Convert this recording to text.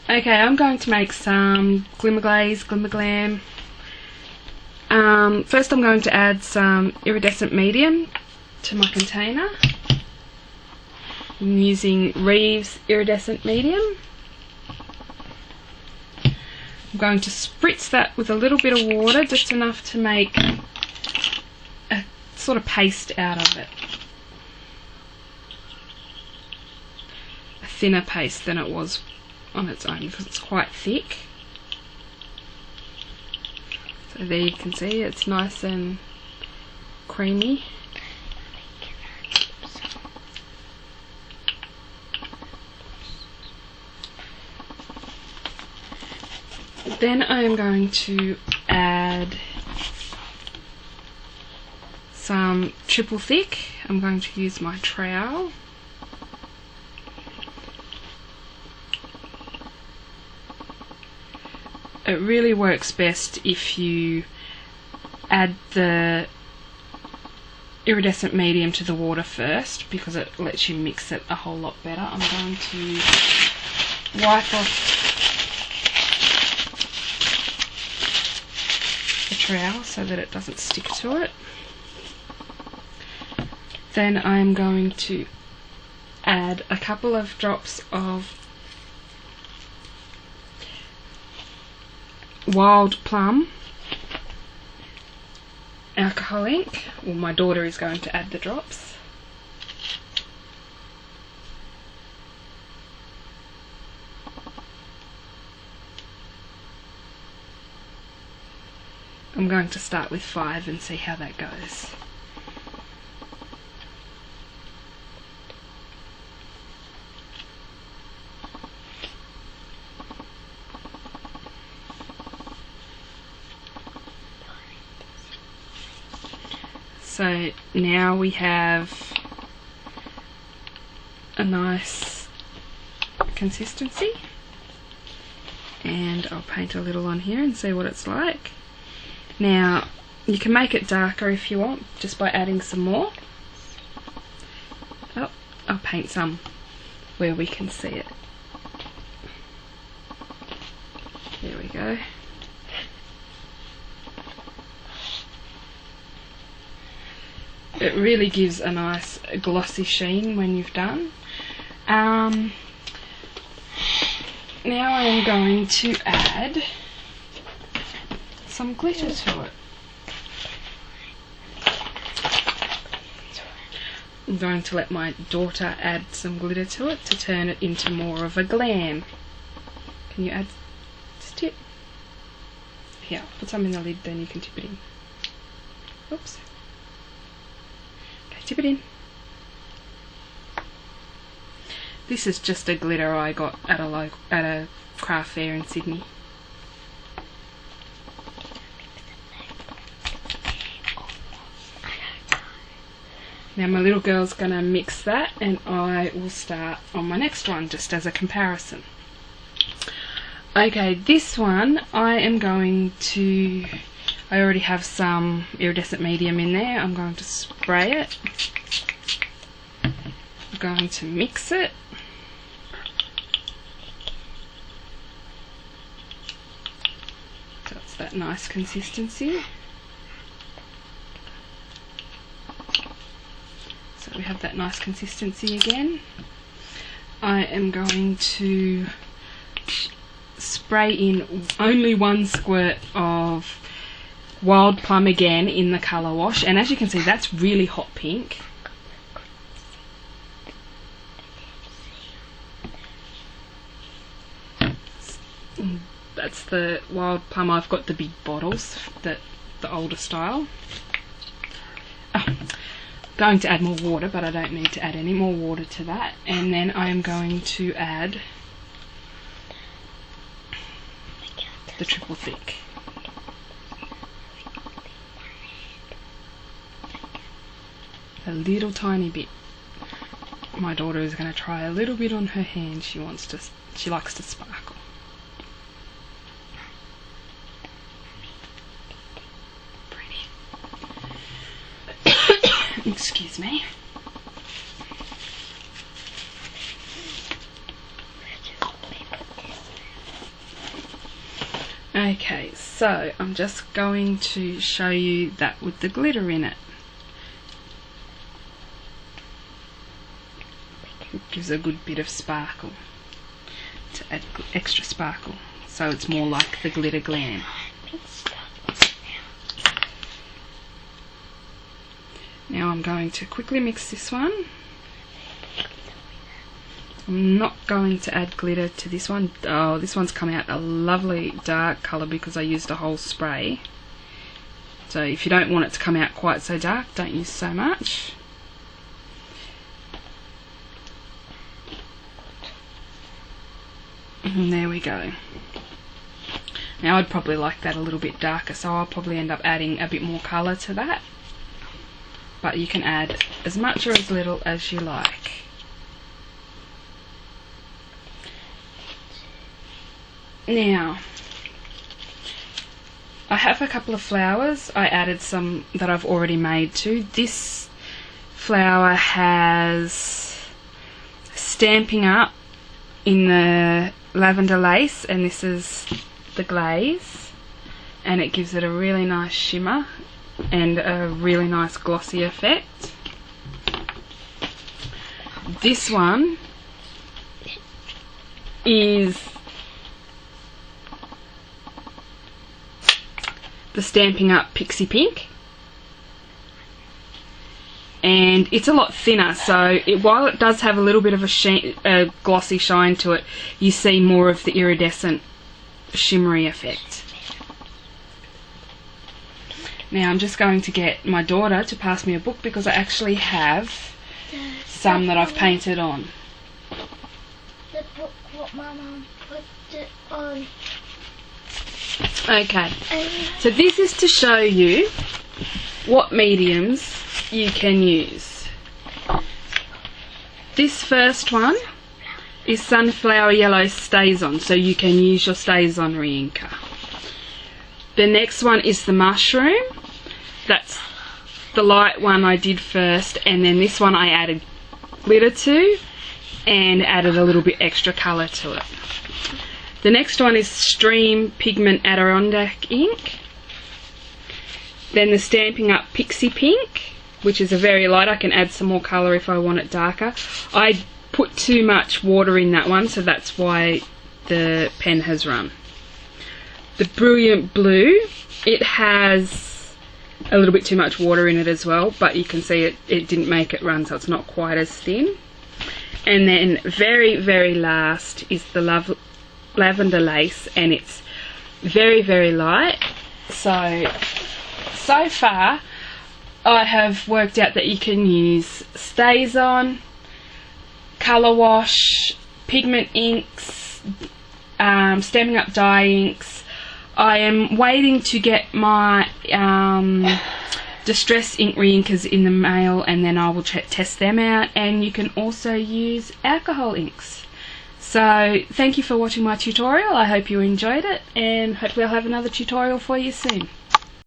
Okay, I'm going to make some Glimmer Glaze, Glimmer Glam. First I'm going to add some Irredescent Medium to my container. I'm using Reeves Irredescent Medium. I'm going to spritz that with a little bit of water, just enough to make a sort of paste out of it. A thinner paste than it was on its own because it's quite thick. So there you can see it's nice and creamy. Then I am going to add some triple thick. I'm going to use my trowel. It really works best if you add the iridescent medium to the water first because it lets you mix it a whole lot better. I'm going to wipe off the trowel so that it doesn't stick to it. Then I'm going to add a couple of drops of Wild Plum alcohol ink. Well, my daughter is going to add the drops. I'm going to start with 5 and see how that goes. So now we have a nice consistency, and I'll paint a little on here and see what it's like. Now you can make it darker if you want just by adding some more. Oh, I'll paint some where we can see it. There we go. It really gives a nice glossy sheen when you've done. Now I am going to add some glitter to it. I'm going to let my daughter add some glitter to it to turn it into more of a glam. Can you add this tip? Here, put some in the lid, then you can tip it in. Oops. Tip it in. This is just a glitter I got at a craft fair in Sydney. Now my little girl's going to mix that, and I will start on my next one just as a comparison. Okay, this one I am going to... I already have some iridescent medium in there. I'm going to spray it. I'm going to mix it. So it's that nice consistency. So we have that nice consistency again. I am going to spray in only one squirt of Wild Plum again in the colour wash, and as you can see that's really hot pink. That's the Wild Plum. I've got the big bottles, the older style. Oh, going to add more water, but I don't need to add any more water to that. And then I am going to add the triple thick. A little tiny bit. My daughter is going to try a little bit on her hand. She likes to sparkle. Pretty. Excuse me. Okay, so I'm just going to show you that with the glitter in it. It gives a good bit of sparkle, to add extra sparkle, so it's more like the glitter Glam. Now I'm going to quickly mix this one. I'm not going to add glitter to this one. Oh, this one's come out a lovely dark colour because I used a whole spray. So if you don't want it to come out quite so dark, don't use so much. And there we go. Now I'd probably like that a little bit darker, so I'll probably end up adding a bit more colour to that. But you can add as much or as little as you like. Now, I have a couple of flowers. I added some that I've already made too. This flower has Stamping Up in the lavender lace, and this is the glaze, and it gives it a really nice shimmer and a really nice glossy effect. This one is the Stamping Up Pixie Pink, and it's a lot thinner, so while it does have a little bit of a glossy shine to it, you see more of the iridescent shimmery effect. Now I'm just going to get my daughter to pass me a book because I actually have some that I've painted on. The book what my mum put it on. Okay, so this is to show you what mediums you can use. This first one is Sunflower Yellow Stays On, so you can use your Stays On reinker. The next one is the Mushroom. That's the light one I did first, and then this one I added glitter to and added a little bit extra colour to it. The next one is Stream Pigment Adirondack ink. Then the Stamping Up Pixie Pink, which is a very light. I can add some more colour if I want it darker. I put too much water in that one, so that's why the pen has run. The Brilliant Blue, it has a little bit too much water in it as well, but you can see it didn't make it run, so it's not quite as thin. And then very, very last is the Lavender Lace, and it's very, very light. So far I have worked out that you can use Stays On, colour wash, pigment inks, Stamping Up dye inks. I am waiting to get my Distress ink reinkers in the mail, and then I will test them out, and you can also use alcohol inks. So thank you for watching my tutorial. I hope you enjoyed it, and hopefully I'll have another tutorial for you soon.